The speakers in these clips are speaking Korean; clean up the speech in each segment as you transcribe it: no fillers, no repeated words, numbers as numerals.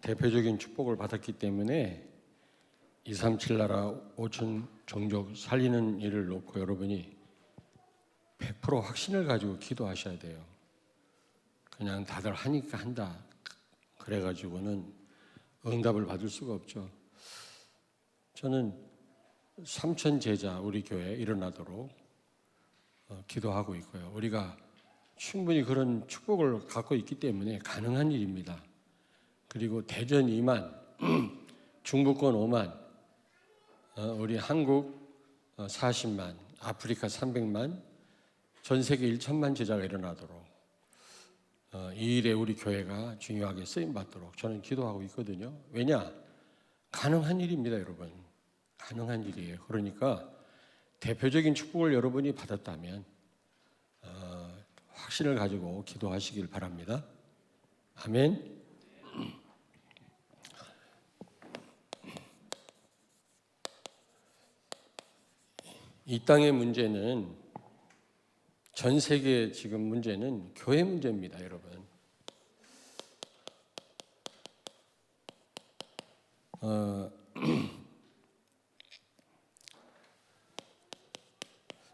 대표적인 축복을 받았기 때문에 237 나라 5천 종족 살리는 일을 놓고 여러분이 100% 확신을 가지고 기도하셔야 돼요. 그냥 다들 하니까 한다 그래가지고는 응답을 받을 수가 없죠. 저는 3천 제자 우리 교회에 일어나도록 기도하고 있고요. 우리가 충분히 그런 축복을 갖고 있기 때문에 가능한 일입니다. 그리고 대전 2만, 중부권 5만, 우리 한국 40만, 아프리카 300만, 전 세계 1천만 제자가 일어나도록 이 일에 우리 교회가 중요하게 쓰임받도록 저는 기도하고 있거든요. 왜냐? 가능한 일입니다, 여러분. 가능한 일이에요. 그러니까 대표적인 축복을 여러분이 받았다면 확신을 가지고 기도하시길 바랍니다. 아멘. 이 땅의 문제는, 전 세계 지금 문제는 교회 문제입니다, 여러분.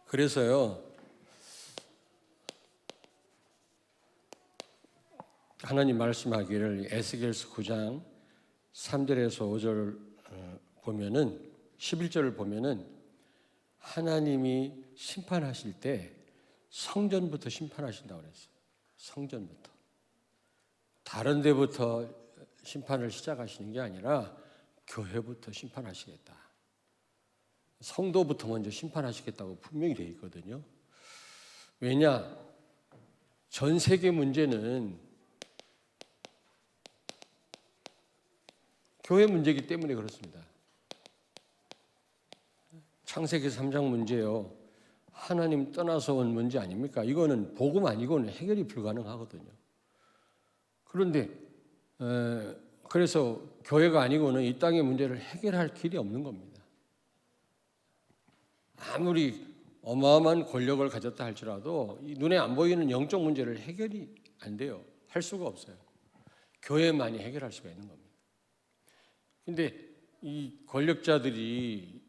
그래서요, 하나님 말씀하기를 에스겔서 9장 3절에서 5절 보면은, 11절을 보면은 하나님이 심판하실 때 성전부터 심판하신다고 그랬어요. 성전부터. 다른 데부터 심판을 시작하시는 게 아니라 교회부터 심판하시겠다. 성도부터 먼저 심판하시겠다고 분명히 되어 있거든요. 왜냐? 전 세계 문제는 교회 문제이기 때문에 그렇습니다. 창세기 3장 문제요, 하나님 떠나서 온 문제 아닙니까? 이거는 복음 아니고는 해결이 불가능하거든요. 그런데 그래서 교회가 아니고는 이 땅의 문제를 해결할 길이 없는 겁니다. 아무리 어마어마한 권력을 가졌다 할지라도 이 눈에 안 보이는 영적 문제를 해결이 안 돼요. 할 수가 없어요. 교회만이 해결할 수가 있는 겁니다. 근데 이 권력자들이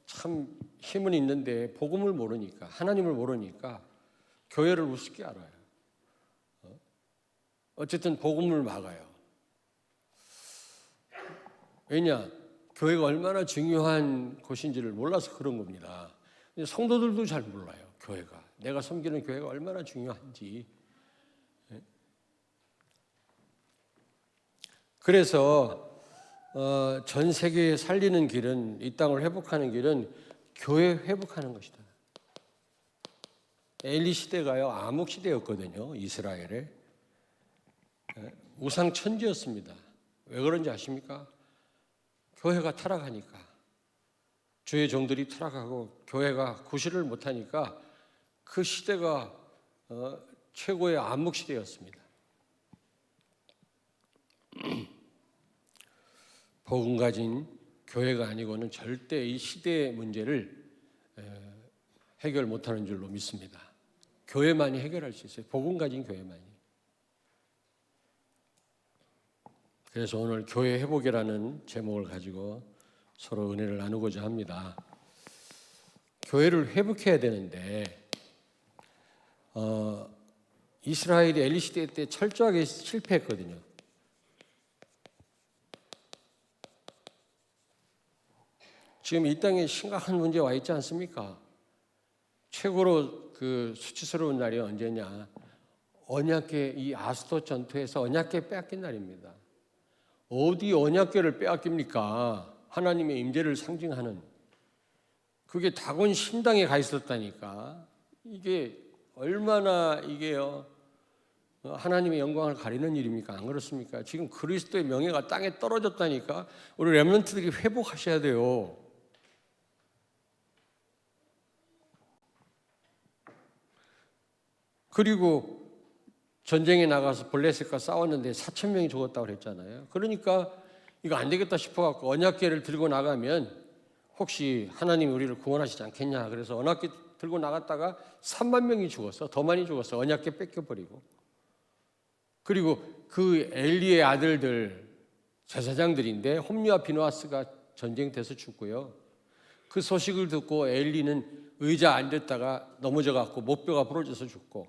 참 힘은 있는데 복음을 모르니까, 하나님을 모르니까 교회를 우습게 알아요. 어쨌든 복음을 막아요. 왜냐? 교회가 얼마나 중요한 곳인지를 몰라서 그런 겁니다. 성도들도 잘 몰라요. 교회가, 내가 섬기는 교회가 얼마나 중요한지. 그래서 전 세계에 살리는 길은, 이 땅을 회복하는 길은 교회 회복하는 것이다. 엘리 시대가요, 암흑 시대였거든요. 이스라엘에 우상 천지였습니다. 왜 그런지 아십니까? 교회가 타락하니까, 주의 종들이 타락하고 교회가 구실을 못하니까 그 시대가 최고의 암흑 시대였습니다. 복음 가진 교회가 아니고는 절대 이 시대의 문제를 해결 못하는 줄로 믿습니다. 교회만이 해결할 수 있어요. 복음 가진 교회만이. 그래서 오늘 교회 회복이라는 제목을 가지고 서로 은혜를 나누고자 합니다. 교회를 회복해야 되는데 이스라엘이 엘리 시대 때 철저하게 실패했거든요. 지금 이 땅에 심각한 문제 와 있지 않습니까? 최고로 그 수치스러운 날이 언제냐? 언약궤, 이 아스돗 전투에서 언약궤 빼앗긴 날입니다. 어디 언약궤를 빼앗깁니까? 하나님의 임재를 상징하는, 그게 다곤 신당에 가 있었다니까. 이게 얼마나 이게요, 하나님의 영광을 가리는 일입니까? 안 그렇습니까? 지금 그리스도의 명예가 땅에 떨어졌다니까. 우리 렘넌트들이 회복하셔야 돼요. 그리고 전쟁에 나가서 블레셋과 싸웠는데 4,000명이 죽었다고 그랬잖아요. 그러니까 이거 안 되겠다 싶어갖고 언약궤를 들고 나가면 혹시 하나님이 우리를 구원하시지 않겠냐. 그래서 언약궤 들고 나갔다가 3만 명이 죽었어. 더 많이 죽었어. 언약궤 뺏겨버리고. 그리고 그 엘리의 아들들 제사장들인데 홈리와 비누아스가 전쟁터에서 죽고요. 그 소식을 듣고 엘리는 의자 앉았다가 넘어져 갖고 목뼈가 부러져서 죽고,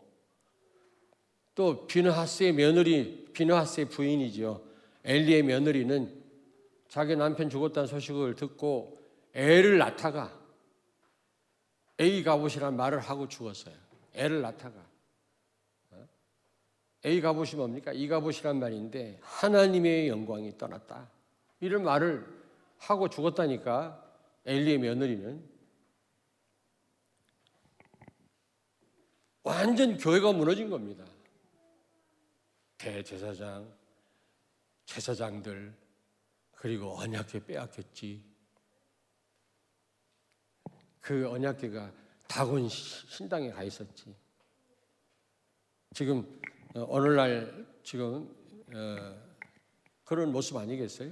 또 비느하스의 며느리, 비느하스의 부인이죠, 엘리의 며느리는 자기 남편 죽었다는 소식을 듣고 애를 낳다가 에이 가봇이라는 말을 하고 죽었어요. 애를 낳다가. 에이 가봇이 뭡니까? 이 가봇이란 말인데 하나님의 영광이 떠났다, 이런 말을 하고 죽었다니까. 엘리의 며느리는 완전 교회가 무너진 겁니다. 대제사장, 제사장들, 그리고 언약궤 빼앗겼지. 그 언약궤가 다곤 신당에 가 있었지. 지금 오늘날 지금 그런 모습 아니겠어요?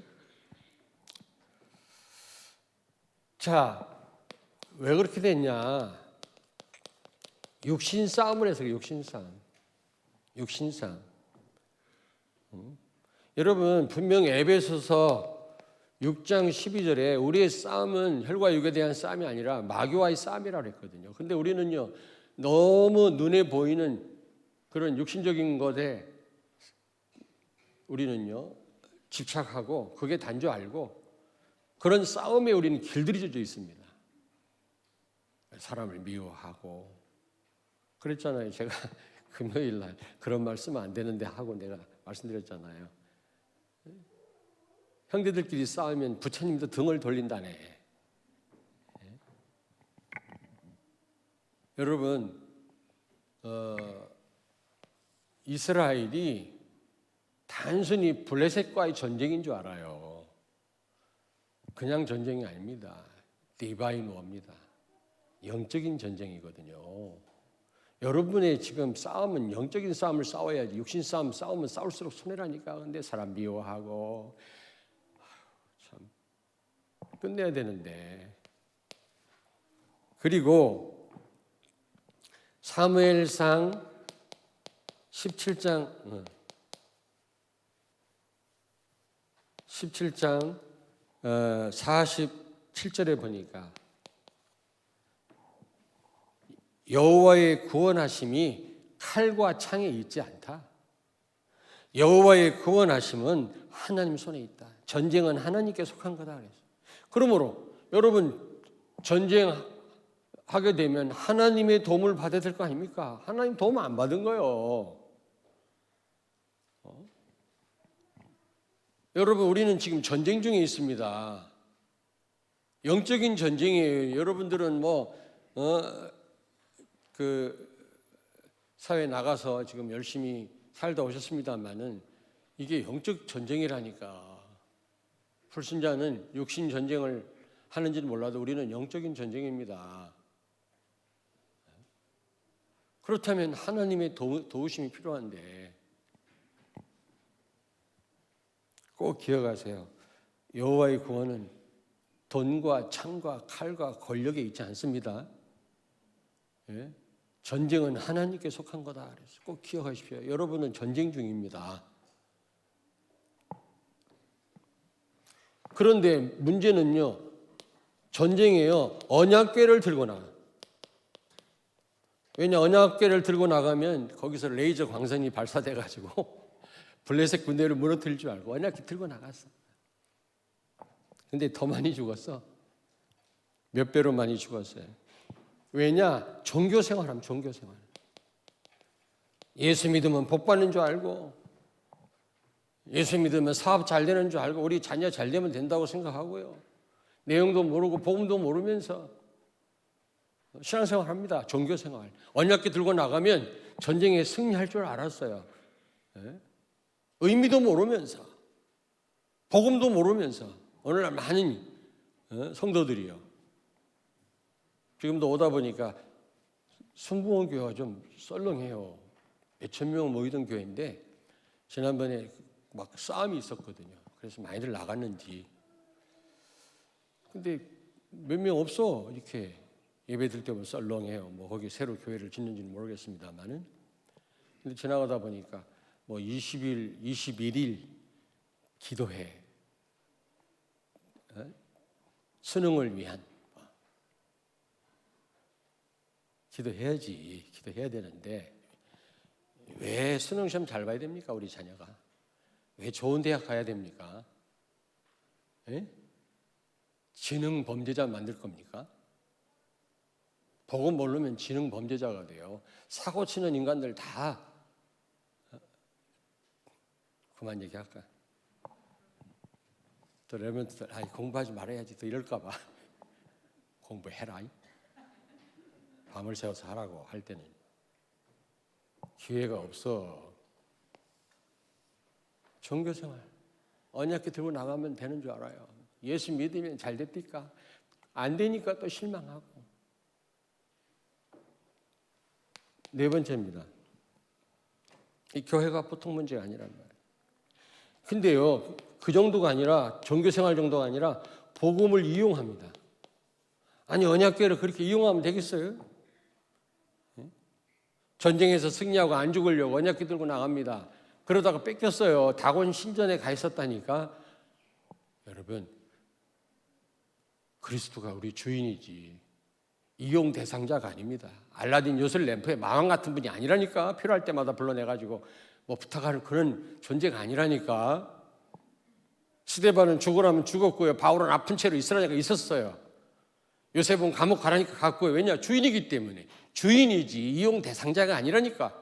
자, 왜 그렇게 됐냐? 육신 싸움을 해서 육신 싸움. 여러분, 분명 에베소서 6장 12절에 우리의 싸움은 혈과 육에 대한 싸움이 아니라 마귀와의 싸움이라고 했거든요. 근데 우리는요, 너무 눈에 보이는 그런 육신적인 것에 우리는요 집착하고 그게 단 줄 알고 그런 싸움에 우리는 길들여져 있습니다. 사람을 미워하고 그랬잖아요. 제가 금요일 날 그런 말 쓰면 안 되는데 하고 내가 말씀드렸잖아요. 형제들끼리 싸우면 부처님도 등을 돌린다네. 여러분, 이스라엘이 단순히 블레셋과의 전쟁인 줄 알아요. 그냥 전쟁이 아닙니다. 디바인 워입니다. 영적인 전쟁이거든요. 여러분의 지금 싸움은 영적인 싸움을 싸워야지. 육신 싸움 싸우면 싸울수록 손해라니까. 근데 사람 미워하고 참 끝내야 되는데. 그리고 사무엘상 17장 47절에 보니까 여호와의 구원하심이 칼과 창에 있지 않다. 여호와의 구원하심은 하나님 손에 있다. 전쟁은 하나님께 속한 거다 그랬어요. 그러므로 여러분, 전쟁하게 되면 하나님의 도움을 받아야 될 거 아닙니까? 하나님 도움 안 받은 거예요. 여러분, 우리는 지금 전쟁 중에 있습니다. 영적인 전쟁이에요. 여러분들은 사회에 나가서 지금 열심히 살다 오셨습니다만은 이게 영적 전쟁이라니까. 불신자는 육신 전쟁을 하는지는 몰라도 우리는 영적인 전쟁입니다. 그렇다면 하나님의 도우심이 필요한데 꼭 기억하세요. 여호와의 구원은 돈과 창과 칼과 권력에 있지 않습니다. 예? 전쟁은 하나님께 속한 거다. 그래서 꼭 기억하십시오. 여러분은 전쟁 중입니다. 그런데 문제는요, 전쟁이에요. 언약궤를 들고 나가. 왜냐, 언약궤를 들고 나가면 거기서 레이저 광선이 발사돼가지고 블레셋 군대를 무너뜨릴 줄 알고 언약궤 들고 나갔어. 근데 더 많이 죽었어. 몇 배로 많이 죽었어요. 왜냐? 종교 생활하면 종교 생활. 예수 믿으면 복 받는 줄 알고, 예수 믿으면 사업 잘 되는 줄 알고, 우리 자녀 잘 되면 된다고 생각하고요. 내용도 모르고 복음도 모르면서 신앙생활 합니다. 종교 생활. 언약궤 들고 나가면 전쟁에 승리할 줄 알았어요. 예? 의미도 모르면서, 복음도 모르면서 오늘날 많은 성도들이요. 지금도 오다 보니까 순부원 교회가 좀 썰렁해요. 몇천 명 모이던 교회인데 지난번에 막 싸움이 있었거든요. 그래서 많이들 나갔는지. 근데 몇 명 없어. 이렇게 예배 드릴 때면 썰렁해요. 거기 새로 교회를 짓는지는 모르겠습니다만은. 근데 지나가다 보니까 뭐 20일, 21일 기도해. 수능을 위한. 기도해야지. 기도해야 되는데 왜 수능 시험 잘 봐야 됩니까? 우리 자녀가. 왜 좋은 대학 가야 됩니까? 예? 지능 범죄자 만들 겁니까? 복음 모르면 지능 범죄자가 돼요. 사고 치는 인간들 다 그만 얘기할까? 또 레몬트들 공부하지 말아야지 또 이럴까 봐. 공부해라. 밤을 새워서 하라고 할 때는 기회가 없어. 종교생활 언약궤 들고 나가면 되는 줄 알아요. 예수 믿으면 잘 됐니까? 안 되니까 또 실망하고. 네 번째입니다. 이 교회가 보통 문제가 아니란 말이에요. 근데요, 그 정도가 아니라 종교생활 정도가 아니라 복음을 이용합니다. 아니 언약궤를 그렇게 이용하면 되겠어요? 전쟁에서 승리하고 안 죽으려고 언약궤 들고 나갑니다. 그러다가 뺏겼어요. 다곤 신전에 가 있었다니까. 여러분, 그리스도가 우리 주인이지 이용 대상자가 아닙니다. 알라딘 요술 램프의 마왕 같은 분이 아니라니까. 필요할 때마다 불러내가지고 뭐 부탁하는 그런 존재가 아니라니까. 스데반은 죽으라면 죽었고요. 바울은 아픈 채로 이스라엘에 있었어요. 요셉은 감옥 가라니까 갔고요. 왜냐? 주인이기 때문에. 주인이지 이용 대상자가 아니라니까.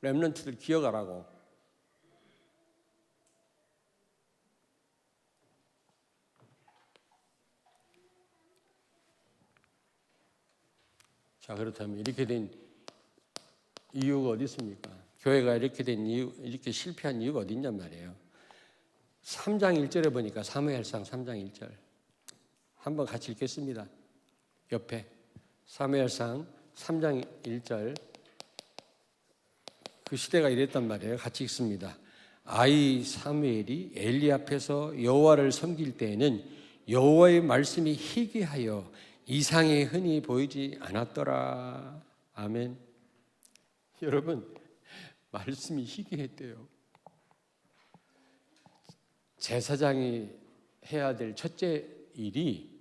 렘넌트들 기억하라고. 자, 그렇다면 이렇게 된 이유가 어디 있습니까? 교회가 이렇게 된 이유, 이렇게 실패한 이유가 어디 있냔 말이에요. 3장 1절에 보니까 사무엘상 3장 1절 한번 같이 읽겠습니다. 옆에 사무엘상 3장 1절 그 시대가 이랬단 말이에요. 같이 읽습니다. 아이 사무엘이 엘리 앞에서 여호와를 섬길 때에는 여호와의 말씀이 희귀하여 이상이 흔히 보이지 않았더라. 아멘. 여러분, 말씀이 희귀했대요. 제사장이 해야 될 첫째 일이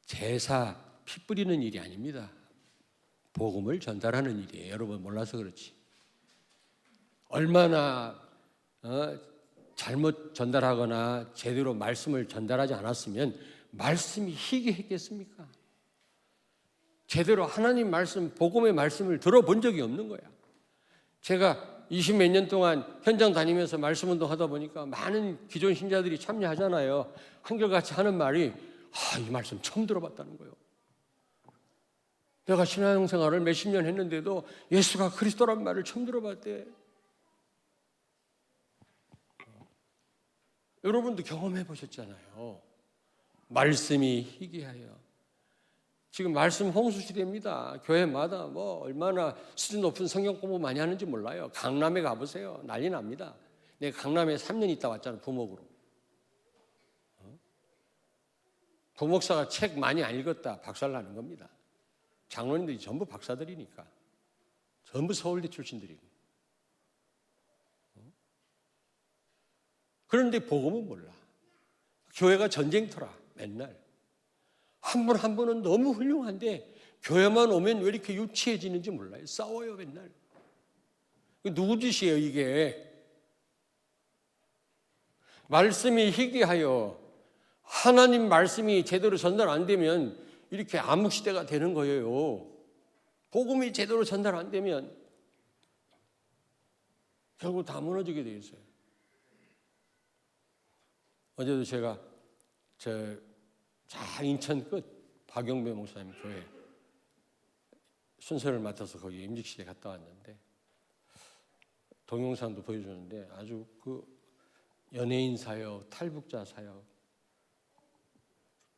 제사 피 뿌리는 일이 아닙니다. 복음을 전달하는 일이에요. 여러분 몰라서 그렇지. 얼마나 잘못 전달하거나 제대로 말씀을 전달하지 않았으면 말씀이 희귀했겠습니까? 제대로 하나님 말씀, 복음의 말씀을 들어본 적이 없는 거야. 제가 20몇 년 동안 현장 다니면서 말씀 운동하다 보니까 많은 기존 신자들이 참여하잖아요. 한결같이 하는 말이 이 말씀 처음 들어봤다는 거예요. 내가 신앙생활을 몇십 년 했는데도 예수가 그리스도란 말을 처음 들어봤대. 여러분도 경험해 보셨잖아요. 말씀이 희귀하여. 지금 말씀 홍수 시대입니다. 교회마다 뭐 얼마나 수준 높은 성경 공부 많이 하는지 몰라요. 강남에 가보세요. 난리 납니다. 내가 강남에 3년 있다 왔잖아, 부목으로. 부목사가 책 많이 안 읽었다 박살 나는 겁니다. 장로님들이 전부 박사들이니까. 전부 서울대 출신들이고. 그런데 복음은 몰라. 교회가 전쟁터라 맨날. 한 분 한 분은 너무 훌륭한데 교회만 오면 왜 이렇게 유치해지는지 몰라요. 싸워요 맨날. 누구 짓이에요 이게. 말씀이 희귀하여 하나님 말씀이 제대로 전달 안 되면 이렇게 암흑시대가 되는 거예요. 복음이 제대로 전달 안 되면 결국 다 무너지게 돼 있어요. 어제도 제가 인천 끝 박영배 목사님 교회 순서를 맡아서 거기 임직실에 갔다 왔는데 동영상도 보여주는데 아주 그 연예인 사역, 탈북자 사역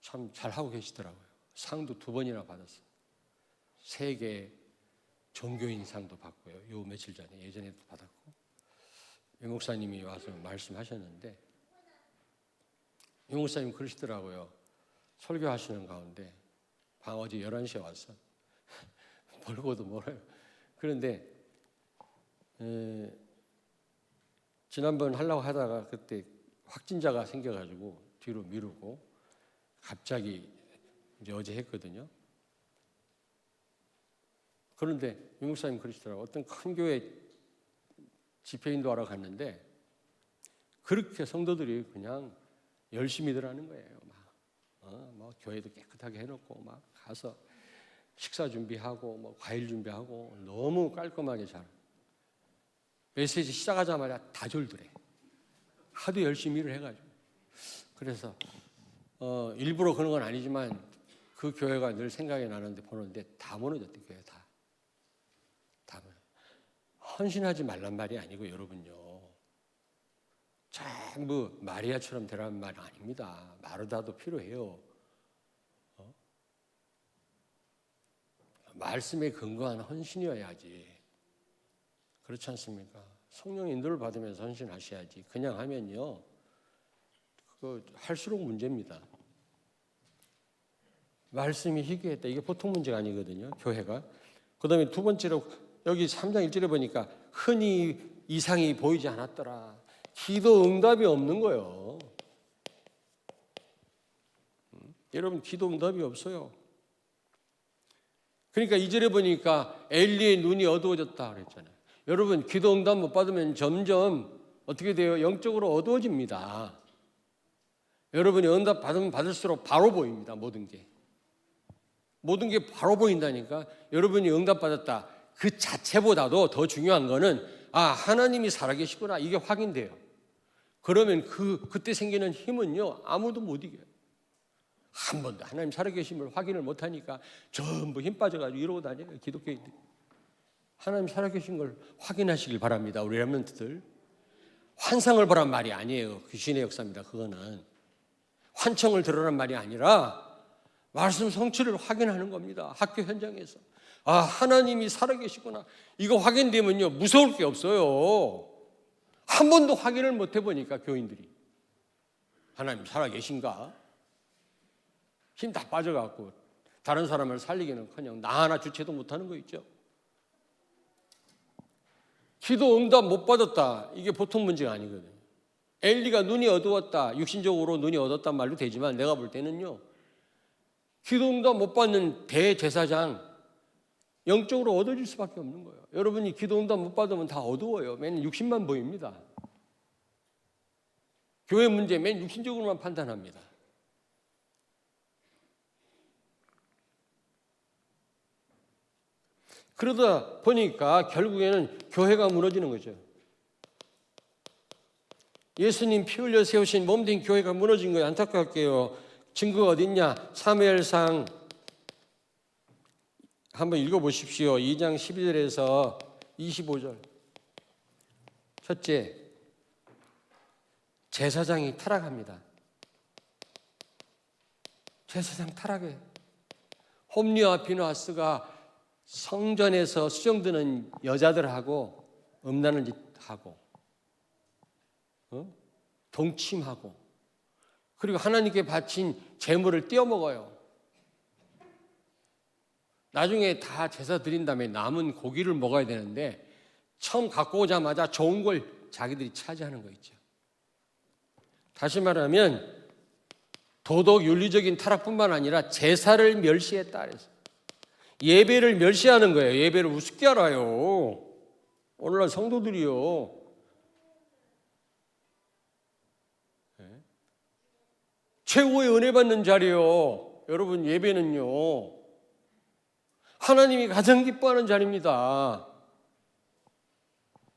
참 잘하고 계시더라고요. 상도 2번이나 받았어요. 세계 종교인 상도 받고요. 요 며칠 전에 예전에도 받았고 이 목사님이 와서 말씀하셨는데 이 목사님 그러시더라고요. 설교하시는 가운데 어제 11시에 왔어. 멀고도 멀어요. 그런데 지난번 하려고 하다가 그때 확진자가 생겨가지고 뒤로 미루고 갑자기 이제 어제 했거든요. 그런데 유 목사님 그러시더라고요. 어떤 큰 교회 집회 인도하러 갔는데 그렇게 성도들이 그냥 열심히들 하는 거예요. 뭐 교회도 깨끗하게 해놓고 막 가서 식사 준비하고 뭐 과일 준비하고 너무 깔끔하게 잘. 메시지 시작하자마자 다 졸더래. 하도 열심히 일을 해가지고. 그래서 일부러 그런 건 아니지만 그 교회가 늘 생각이 나는데 보는데 다 무너졌대. 교회 다 무너졌대. 헌신하지 말란 말이 아니고 여러분요, 전부 마리아처럼 되라는 말 아닙니다. 마르다도 필요해요. 말씀에 근거한 헌신이어야지. 그렇지 않습니까? 성령 인도를 받으면서 헌신하셔야지. 그냥 하면요, 그거 할수록 문제입니다. 말씀이 희귀했다. 이게 보통 문제가 아니거든요, 교회가. 그 다음에 두 번째로 여기 3장 1절에 보니까 흔히 이상이 보이지 않았더라. 기도 응답이 없는 거예요. 여러분, 기도 응답이 없어요. 그러니까 2절에 보니까 엘리의 눈이 어두워졌다 그랬잖아요. 여러분, 기도 응답 못 받으면 점점 어떻게 돼요? 영적으로 어두워집니다. 여러분이 응답 받으면 받을수록 바로 보입니다. 모든 게 바로 보인다니까. 여러분이 응답 받았다 그 자체보다도 더 중요한 거는 하나님이 살아계시구나, 이게 확인돼요. 그러면 그때 생기는 힘은요, 아무도 못 이겨요. 한 번도 하나님 살아계심을 확인을 못하니까 전부 힘 빠져가지고 이러고 다녀요, 기독교인들이. 하나님 살아계신 걸 확인하시길 바랍니다. 우리 렘넌트들. 환상을 보란 말이 아니에요. 귀신의 역사입니다. 그거는 환청을 들으란 말이 아니라 말씀 성취를 확인하는 겁니다. 학교 현장에서 하나님이 살아계시구나, 이거 확인되면요, 무서울 게 없어요. 한 번도 확인을 못 해보니까 교인들이 하나님 살아계신가? 힘 다 빠져갖고 다른 사람을 살리기는커녕 나 하나 주체도 못하는 거 있죠. 기도 응답 못 받았다, 이게 보통 문제가 아니거든요. 엘리가 눈이 어두웠다, 육신적으로 눈이 어두웠단 말도 되지만 내가 볼 때는요, 기도 응답 못 받는 대제사장, 영적으로 어두워질 수밖에 없는 거예요. 여러분이 기도 응답 못 받으면 다 어두워요. 맨 육신만 보입니다. 교회 문제 맨 육신적으로만 판단합니다. 그러다 보니까 결국에는 교회가 무너지는 거죠. 예수님 피 흘려 세우신 몸된 교회가 무너진 거예요. 안타깝게요. 증거가 어딨냐? 사무엘상 한번 읽어보십시오. 2장 12절에서 25절. 첫째, 제사장이 타락합니다. 제사장 타락해. 홈리와 비누아스가 성전에서 수정드는 여자들하고 음란한 짓 하고, 동침하고, 그리고 하나님께 바친 제물을 떼어먹어요. 나중에 다 제사 드린 다음에 남은 고기를 먹어야 되는데 처음 갖고 오자마자 좋은 걸 자기들이 차지하는 거 있죠. 다시 말하면 도덕 윤리적인 타락뿐만 아니라 제사를 멸시했다 그래서 예배를 멸시하는 거예요. 예배를 우습게 알아요. 오늘날 성도들이요. 최고의 은혜 받는 자리요. 여러분, 예배는요, 하나님이 가장 기뻐하는 자리입니다.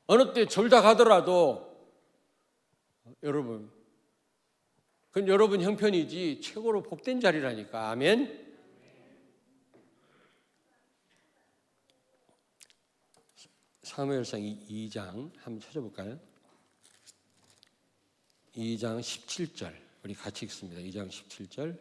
어느 때 졸다 가더라도 여러분, 그건 여러분 형편이지 최고로 복된 자리라니까. 아멘. 사무엘상 2장 한번 찾아볼까요? 2장 17절 우리 같이 읽습니다. 2장 17절.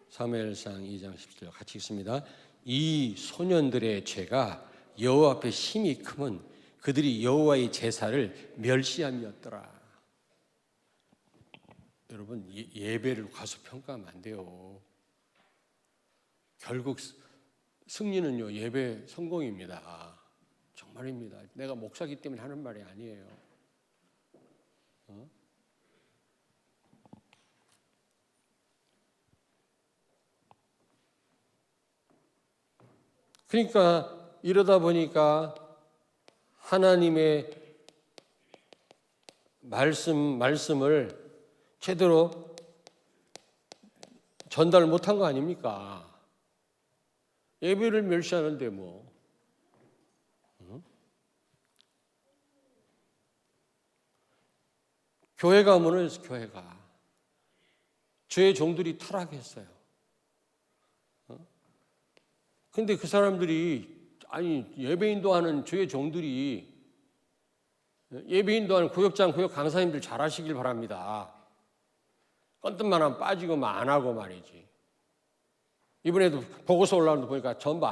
사무엘상 2장 17절 같이 읽습니다. 이 소년들의 죄가 여호와 앞에 심히 크면 그들이 여호와의 제사를 멸시함이었더라. 여러분, 예배를 과소평가하면 안 돼요. 결국 승리는요, 예배 성공입니다. 정말입니다. 내가 목사기 때문에 하는 말이 아니에요. 그러니까 이러다 보니까 하나님의 말씀을 제대로 전달 못한 거 아닙니까? 예배를 멸시하는데 뭐. 교회가 무너졌어, 교회가. 주의 종들이 타락했어요. 근데 그 사람들이, 예배인도 하는 주의 종들이, 예배인도 하는 구역장, 구역 강사님들 잘하시길 바랍니다. 건뜻만 빠지고 안 하고 말이지. 이번에도 보고서 올라오는 거 보니까 전부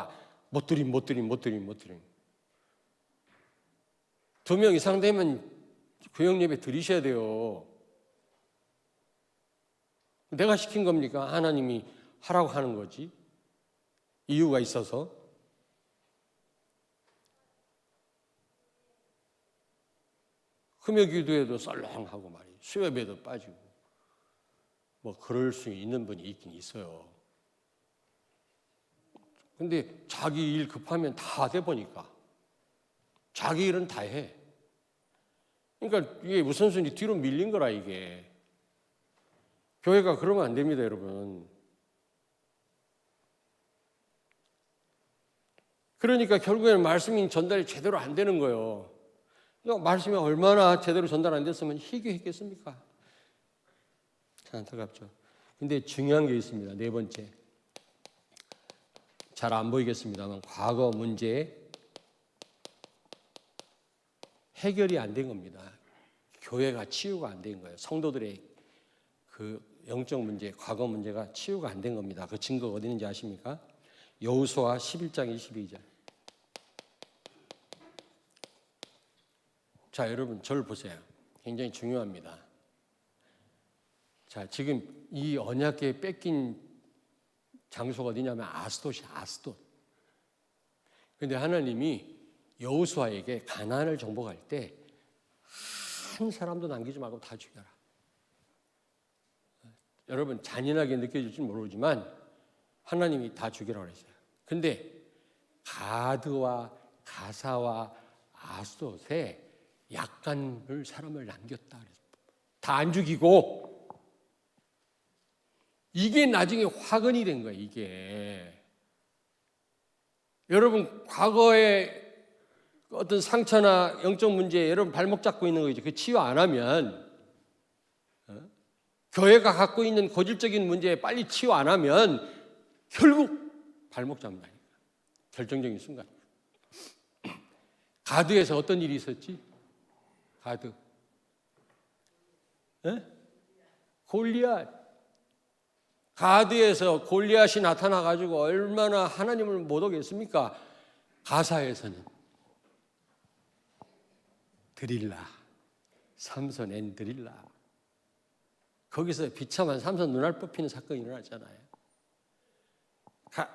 못 드림. 2명 이상 되면 구역 예배 드리셔야 돼요. 내가 시킨 겁니까? 하나님이 하라고 하는 거지. 이유가 있어서. 금요기도에도 썰렁하고 말이에요. 수요예배도 빠지고. 뭐 그럴 수 있는 분이 있긴 있어요. 근데 자기 일 급하면 다 돼 보니까. 자기 일은 다 해. 그러니까 이게 우선순위 뒤로 밀린 거라 이게. 교회가 그러면 안 됩니다, 여러분. 그러니까 결국에는 말씀이 전달이 제대로 안 되는 거예요. 그러니까 말씀이 얼마나 제대로 전달 안 됐으면 희귀했겠습니까? 참 안타깝죠. 근데 중요한 게 있습니다. 네 번째. 잘 안 보이겠습니다만 과거 문제 해결이 안 된 겁니다. 교회가 치유가 안 된 거예요. 성도들의 그 영적 문제, 과거 문제가 치유가 안 된 겁니다. 그 증거가 어디 있는지 아십니까? 여호수아 11장 22절. 자, 여러분 저를 보세요. 굉장히 중요합니다. 자, 지금 이 언약궤 뺏긴 장소가 어디냐면 아스돗이야, 아스돗. 그런데 하나님이 여호수아에게 가나안을 정복할 때 한 사람도 남기지 말고 다 죽여라. 여러분 잔인하게 느껴질지 모르지만 하나님이 다 죽이라고 그랬어요. 근데 가드와 가사와 아스돗에 약간을 사람을 남겼다 그랬어요. 다 안 죽이고. 이게 나중에 화근이 된 거예요, 이게. 여러분 과거에 어떤 상처나 영적 문제, 여러분 발목 잡고 있는 거죠. 그 치유 안 하면, 교회가 갖고 있는 고질적인 문제에 빨리 치유 안 하면 결국 발목 잡는다니까. 결정적인 순간. 가드에서 어떤 일이 있었지? 가드. 골리앗. 가드에서 골리앗이 나타나가지고 얼마나 하나님을 못 오겠습니까? 가사에서는 드릴라, 삼손 앤 드릴라. 거기서 비참한 삼손 눈알 뽑히는 사건이 일어났잖아요.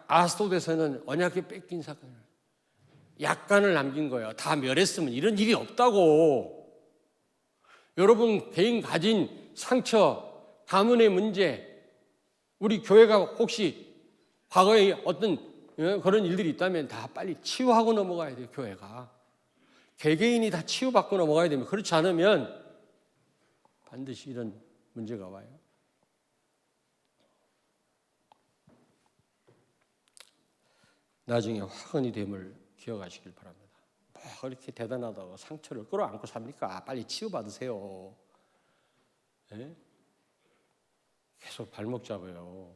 아스돗에서는 언약궤 뺏긴 사건이 일어났어요. 약간을 남긴 거예요. 다 멸했으면 이런 일이 없다고. 여러분 개인 가진 상처, 가문의 문제, 우리 교회가 혹시 과거에 어떤 그런 일들이 있다면 다 빨리 치유하고 넘어가야 돼요, 교회가. 개개인이 다 치유받고 넘어가야 됩니다. 그렇지 않으면 반드시 이런 문제가 와요. 나중에 화근이 됨을 기억하시길 바랍니다. 뭐 그렇게 대단하다고 상처를 끌어안고 삽니까? 빨리 치유받으세요. 네? 계속 발목 잡아요.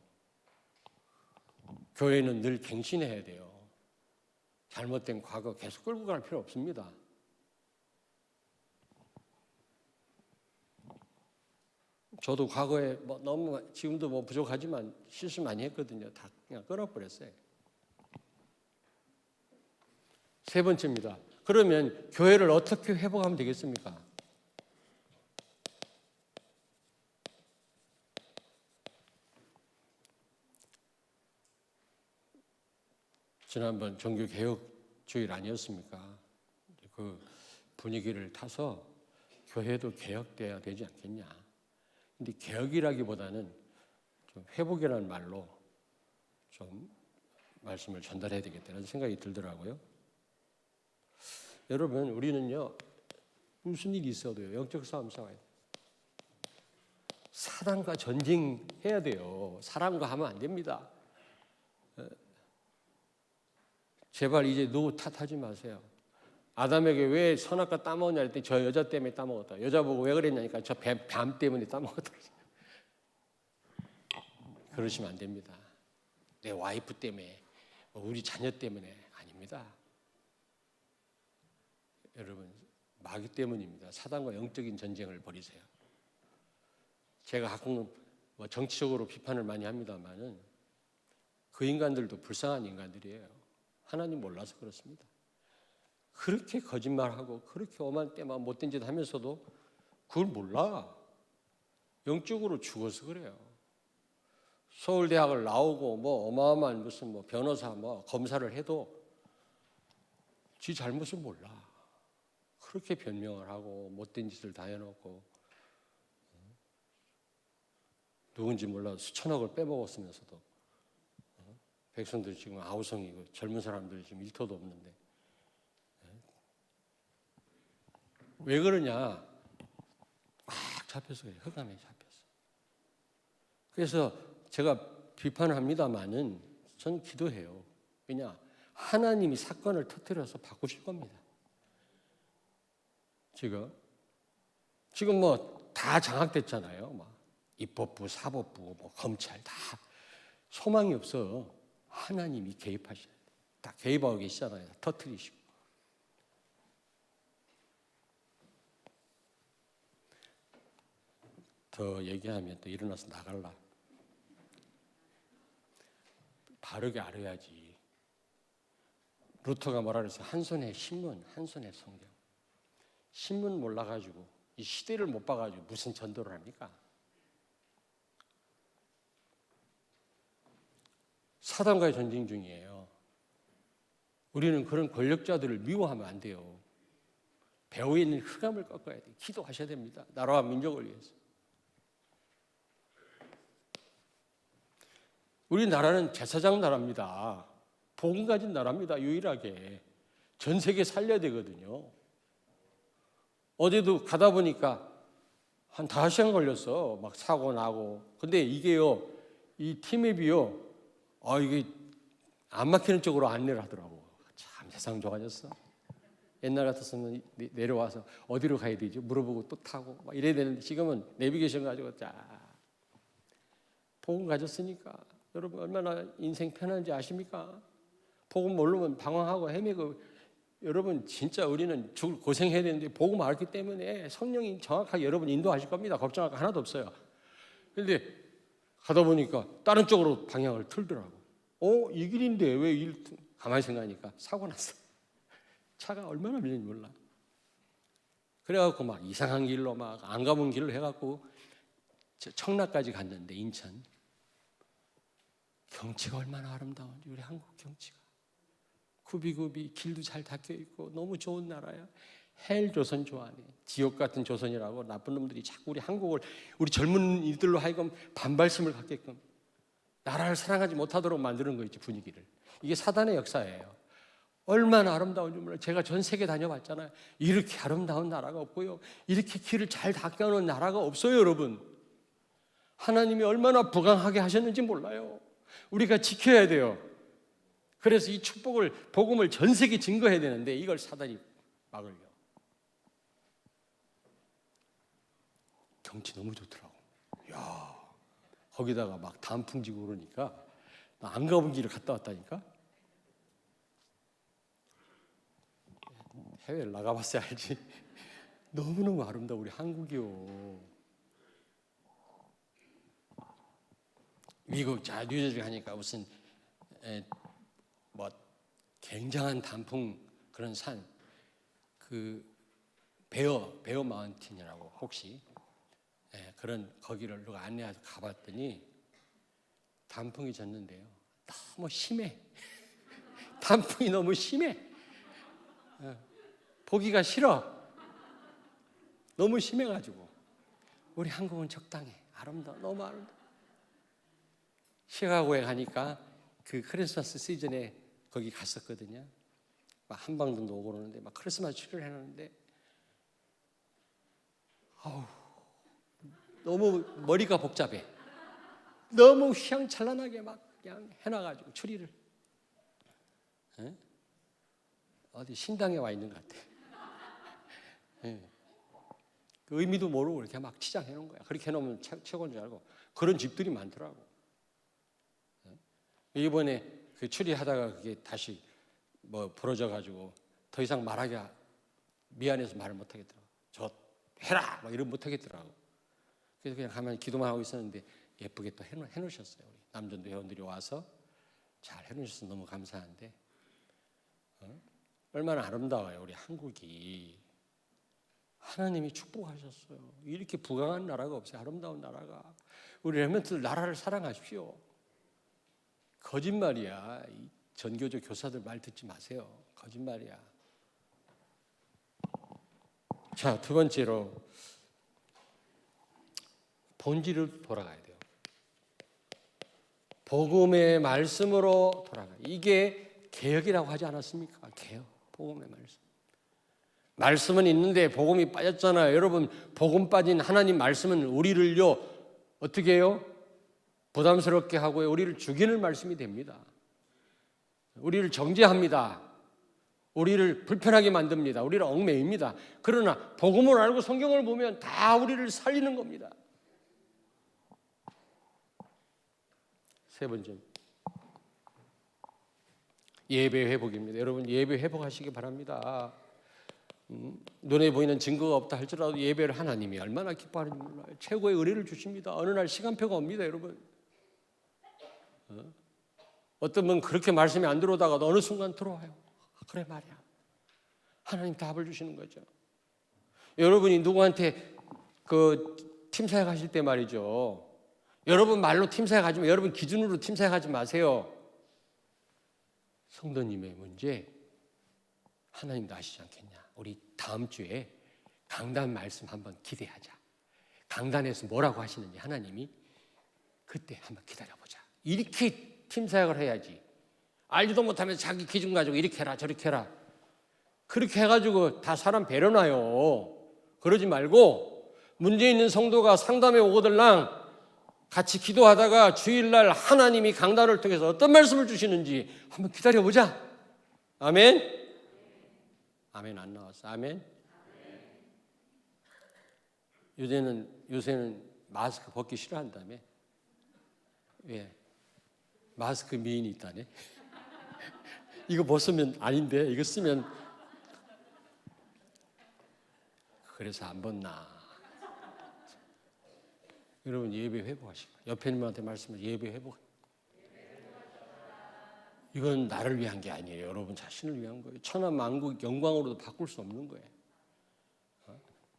교회는 늘 갱신해야 돼요. 잘못된 과거 계속 끌고 갈 필요 없습니다. 저도 과거에 너무 지금도 부족하지만 실수 많이 했거든요. 다 그냥 끊어버렸어요. 세 번째입니다. 그러면 교회를 어떻게 회복하면 되겠습니까? 지난번 종교개혁 주일 아니었습니까? 그 분위기를 타서 교회도 개혁돼야 되지 않겠냐. 근데 개혁이라기보다는 좀 회복이라는 말로 좀 말씀을 전달해야 되겠다는 생각이 들더라고요. 여러분, 우리는요, 무슨 일이 있어도요, 영적 싸움 싸워야 돼요. 사단과 전쟁해야 돼요. 사람과 하면 안 됩니다. 제발 이제 누구 탓하지 마세요. 아담에게 왜 선악과 따먹었냐 했더니 저 여자 때문에 따먹었다. 여자 보고 왜 그랬냐니까 저 뱀 때문에 따먹었다. 그러시면 안 됩니다. 내 와이프 때문에, 우리 자녀 때문에 아닙니다. 여러분, 마귀 때문입니다. 사단과 영적인 전쟁을 벌이세요. 제가 가끔 정치적으로 비판을 많이 합니다만은 그 인간들도 불쌍한 인간들이에요. 하나님 몰라서 그렇습니다. 그렇게 거짓말하고 그렇게 오만 때만 못된 짓 하면서도 그걸 몰라. 영적으로 죽어서 그래요. 서울대학을 나오고 어마어마한 무슨 변호사 검사를 해도 지 잘못을 몰라. 그렇게 변명을 하고 못된 짓을 다 해놓고 누군지 몰라도 수천억을 빼먹었으면서도 백성들이 지금 아우성이고 젊은 사람들이 지금 일터도 없는데 왜 그러냐? 막 잡혀서 그래요. 흑암에 잡혀서. 그래서 제가 비판을 합니다만은 저는 기도해요. 왜냐? 하나님이 사건을 터뜨려서 바꾸실 겁니다. 지금 다 장악됐잖아요. 입법부, 사법부, 검찰 다 소망이 없어. 하나님이 개입하셔야 돼. 다 개입하고 계시잖아요. 터뜨리시고. 더 얘기하면 또 일어나서 나갈라. 바르게 알아야지. 루터가 뭐라 그랬어요? 한 손에 신문, 한 손에 성경. 신문 몰라가지고 이 시대를 못 봐가지고 무슨 전도를 합니까? 사단과의 전쟁 중이에요. 우리는 그런 권력자들을 미워하면 안 돼요. 배후에 있는 흑암을 꺾어야 돼요. 기도하셔야 됩니다. 나라와 민족을 위해서. 우리나라는 제사장 나라입니다. 복음 가진 나라입니다. 유일하게. 전 세계 살려야 되거든요. 어제도 가다 보니까 한 5시간 걸렸어. 막 사고 나고. 근데 이게요, 이 팀앱이요, 이게 안 막히는 쪽으로 안내를 하더라고. 참 세상 좋아졌어. 옛날 같았으면 내려와서 어디로 가야 되지? 물어보고 또 타고 막 이래야 되는데 지금은 내비게이션 가지고 복음 가졌으니까 여러분 얼마나 인생 편한지 아십니까? 복음 모르면 방황하고 헤매고 여러분 진짜 우리는 죽을 고생해야 되는데 복음 알기 때문에 성령이 정확하게 여러분 인도하실 겁니다. 걱정할 거 하나도 없어요. 그런데 가다 보니까 다른 쪽으로 방향을 틀더라고. 이 길인데 왜 가만히 생각하니까 사고 났어. 차가 얼마나 밀린지 몰라. 그래갖고 막 이상한 길로 막 안 가본 길을 해갖고 청라까지 갔는데 인천. 경치가 얼마나 아름다운지 우리 한국 경치가. 굽이굽이 길도 잘 닦여 있고 너무 좋은 나라야. 헬 조선 좋아하네. 지옥 같은 조선이라고 나쁜 놈들이 자꾸 우리 한국을 우리 젊은이들로 하여금 반발심을 갖게끔 나라를 사랑하지 못하도록 만드는 거 있지 분위기를. 이게 사단의 역사예요. 얼마나 아름다운지 몰라요. 제가 전 세계 다녀봤잖아요. 이렇게 아름다운 나라가 없고요. 이렇게 길을 잘 닦여놓은 나라가 없어요, 여러분. 하나님이 얼마나 부강하게 하셨는지 몰라요. 우리가 지켜야 돼요. 그래서 이 축복을, 복음을 전 세계 증거해야 되는데 이걸 사단이 막으려. 경치 너무 좋더라고. 이야, 거기다가 막 단풍 지고 그러니까 나 안 가본 길을 갔다 왔다니까. 해외를 나가봤어야 알지. 너무너무 아름다워 우리 한국이요. 미국 뉴저지 가니까 무슨 굉장한 단풍 그런 산, 그 베어 마운틴이라고 혹시 그런 거기를 누가 안내해서 가봤더니 단풍이 졌는데요. 너무 심해. 단풍이 너무 심해. 보기가 싫어. 너무 심해가지고 우리 한국은 적당해. 아름다워. 너무 아름다워. 시카고에 가니까 그 크리스마스 시즌에 거기 갔었거든요. 막 한방도 오고 그러는데 막 크리스마스 추리를 해놨는데 너무 머리가 복잡해. 너무 휘황찬란하게 막 그냥 해놔가지고 추리를 어디 신당에 와 있는 것 같아. 그 의미도 모르고 이렇게 막 치장해 놓은 거야. 그렇게 해놓으면 최고인 줄 알고. 그런 집들이 많더라고. 이번에 그 추리하다가 그게 다시 뭐 부러져 가지고 더 이상 말하기 미안해서 말을 못 하겠더라고. 저 해라 막 이런 못 하겠더라고. 그래서 그냥 가만히 기도만 하고 있었는데 예쁘게 또 해놓으셨어요. 우리 남전도 회원들이 와서 잘 해놓으셔서 너무 감사한데 얼마나 아름다워요. 우리 한국이 하나님이 축복하셨어요. 이렇게 부강한 나라가 없어요. 아름다운 나라가. 우리 렘넌트들 나라를 사랑하십시오. 거짓말이야. 이 전교조 교사들 말 듣지 마세요. 거짓말이야. 자, 두 번째로 본질을 돌아가야 돼요. 복음의 말씀으로 돌아가요. 이게 개혁이라고 하지 않았습니까? 개혁, 복음의 말씀. 말씀은 있는데 복음이 빠졌잖아요. 여러분, 복음 빠진 하나님 말씀은 우리를요 어떻게 해요? 부담스럽게 하고요. 우리를 죽이는 말씀이 됩니다. 우리를 정죄합니다. 우리를 불편하게 만듭니다. 우리를 얽매입니다. 그러나 복음을 알고 성경을 보면 다 우리를 살리는 겁니다. 세 번째, 예배 회복입니다. 여러분, 예배 회복하시기 바랍니다. 눈에 보이는 증거가 없다 할지라도 예배를 하나님이 얼마나 기뻐하는지 몰라요. 최고의 의뢰를 주십니다. 어느 날 시간표가 옵니다, 여러분. 어떤 분 그렇게 말씀이 안 들어오다가도 어느 순간 들어와요. 그래 말이야. 하나님 답을 주시는 거죠. 여러분이 누구한테 그 팀사역 하실 때 말이죠. 여러분 말로 팀사역 하지 마. 여러분 기준으로 팀사역 하지 마세요. 성도님의 문제 하나님도 아시지 않겠냐. 우리 다음 주에 강단 말씀 한번 기대하자. 강단에서 뭐라고 하시는지 하나님이 그때 한번 기다려보자. 이렇게 팀사역을 해야지. 알지도 못하면서 자기 기준 가지고 이렇게 해라 저렇게 해라. 그렇게 해가지고 다 사람 배려놔요. 그러지 말고 문제 있는 성도가 상담에 오거들랑 같이 기도하다가 주일날 하나님이 강단을 통해서 어떤 말씀을 주시는지 한번 기다려보자. 아멘. 아멘 안 나왔어. 아멘. 요새는 마스크 벗기 싫어한다며. 왜? 마스크 미인이 있다네. 이거 벗으면 아닌데 이거 쓰면 그래서 안 벗나. 여러분 예배 회복하시고 옆에 있는 분한테 말씀을 예배 회복. 이건 나를 위한 게 아니에요. 여러분 자신을 위한 거예요. 천하 만국 영광으로도 바꿀 수 없는 거예요.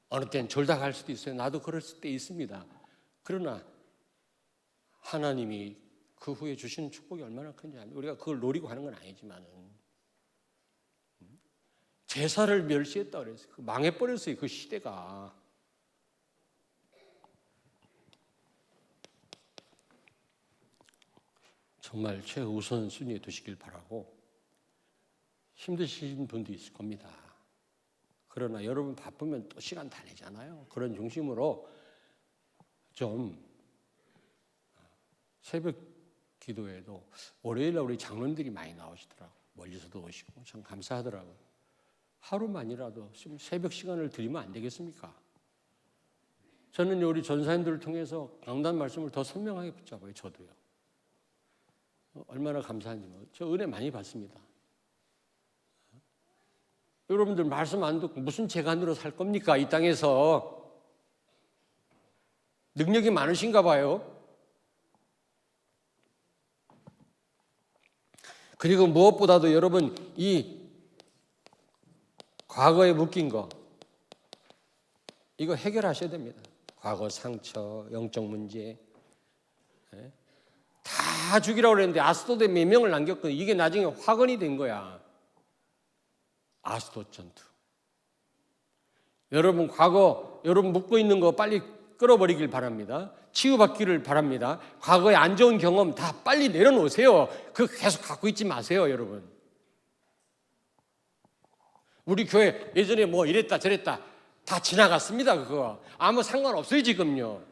어느 때는 졸다 갈 수도 있어요. 나도 그럴 때 있습니다. 그러나 하나님이 그 후에 주시는 축복이 얼마나 큰지 압니다. 우리가 그걸 노리고 하는 건 아니지만은 제사를 멸시했다 그랬어요. 망해버렸어요. 그 시대가. 정말 최우선 순위에 두시길 바라고. 힘드신 분도 있을 겁니다. 그러나 여러분 바쁘면 또 시간 다 내잖아요. 그런 중심으로 좀 새벽 기도에도 월요일날 우리 장로님들이 많이 나오시더라고요. 멀리서도 오시고 참 감사하더라고요. 하루만이라도 좀 새벽 시간을 드리면 안 되겠습니까? 저는 우리 전사님들을 통해서 강단 말씀을 더 선명하게 붙잡아요. 저도요. 얼마나 감사한지 저 은혜 많이 받습니다. 여러분들 말씀 안 듣고 무슨 재간으로 살 겁니까? 이 땅에서 능력이 많으신가 봐요. 그리고 무엇보다도 여러분 이 과거에 묶인 거 이거 해결하셔야 됩니다. 과거 상처, 영적 문제 다 죽이라고 그랬는데 아스도드에 몇 명을 남겼거든요. 이게 나중에 화근이 된 거야. 아스도드 전투. 여러분 과거 여러분 묶고 있는 거 빨리 끌어버리길 바랍니다. 치유받기를 바랍니다. 과거의 안 좋은 경험 다 빨리 내려놓으세요. 그거 계속 갖고 있지 마세요, 여러분. 우리 교회 예전에 뭐 이랬다 저랬다 다 지나갔습니다. 그거 아무 상관없어요 지금요.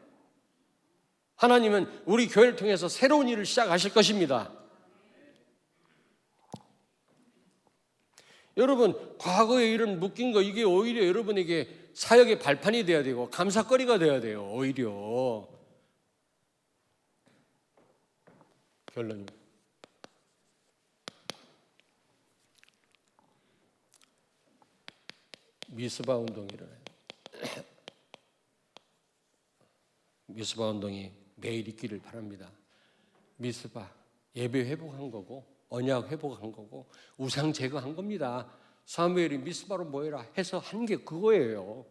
하나님은 우리 교회를 통해서 새로운 일을 시작하실 것입니다. 여러분 과거의 일은 묶인 거 이게 오히려 여러분에게 사역의 발판이 돼야 되고 감사거리가 돼야 돼요. 오히려 결론입니다. 미스바 운동이 일어나요. 미스바 운동이 매일 있기를 바랍니다. 미스바 예배 회복한 거고 언약 회복한 거고 우상 제거한 겁니다. 사무엘이 미스바로 모여라 해서 한 게 그거예요.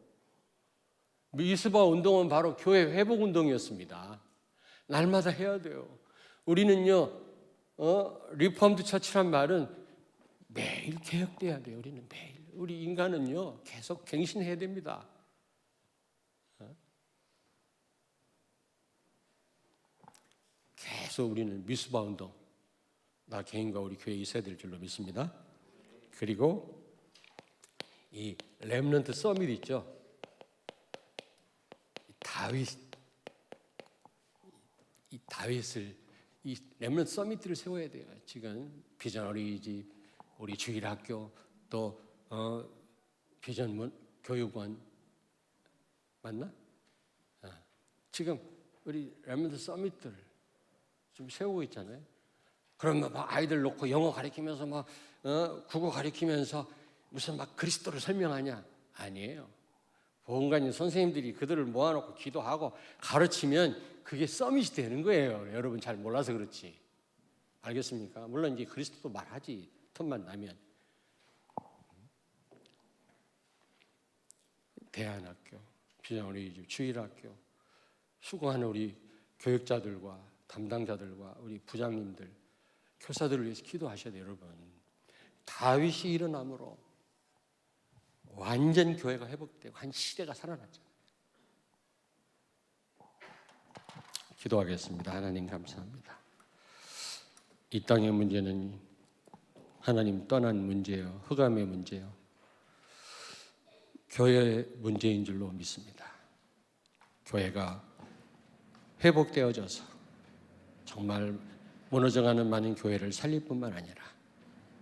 미스바 운동은 바로 교회 회복 운동이었습니다. 날마다 해야 돼요. 우리는요 리폼드 처치란 말은 매일 개혁돼야 돼요. 우리는 매일. 우리 인간은요 계속 갱신해야 됩니다. 계속 우리는 미스바 운동 나 개인과 우리 교회에 있어야 될 줄로 믿습니다. 그리고 이 렘넌트 서밋 있죠. 다윗을 이 렘넌트 서밋들을 세워야 돼요. 지금 비전 어린이집, 우리 주일학교 또 비전 교육원 맞나? 지금 우리 렘넌트 서밋들 좀 세우고 있잖아요. 그러면 막 아이들 놓고 영어 가르치면서 막 국어 가르치면서 무슨 막 그리스도를 설명하냐? 아니에요. 보험관님 선생님들이 그들을 모아놓고 기도하고 가르치면 그게 서밋이 되는 거예요. 여러분 잘 몰라서 그렇지. 알겠습니까? 물론 이제 그리스도도 말하지. 틈만 나면. 대안학교, 비전어린이집, 주일학교 수고하는 우리 교육자들과 담당자들과 우리 부장님들, 교사들을 위해서 기도하셔야 돼요, 여러분. 다윗이 일어남으로 완전 교회가 회복되고 한 시대가 살아났잖아요. 기도하겠습니다. 하나님 감사합니다. 이 땅의 문제는 하나님 떠난 문제예요. 흑암의 문제예요. 교회의 문제인 줄로 믿습니다. 교회가 회복되어져서 정말 무너져가는 많은 교회를 살릴 뿐만 아니라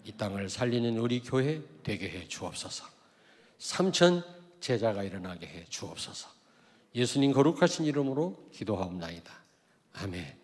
이 땅을 살리는 우리 교회 되게 해 주옵소서. 3,000 제자가 일어나게 해 주옵소서. 예수님 거룩하신 이름으로 기도하옵나이다. 아멘.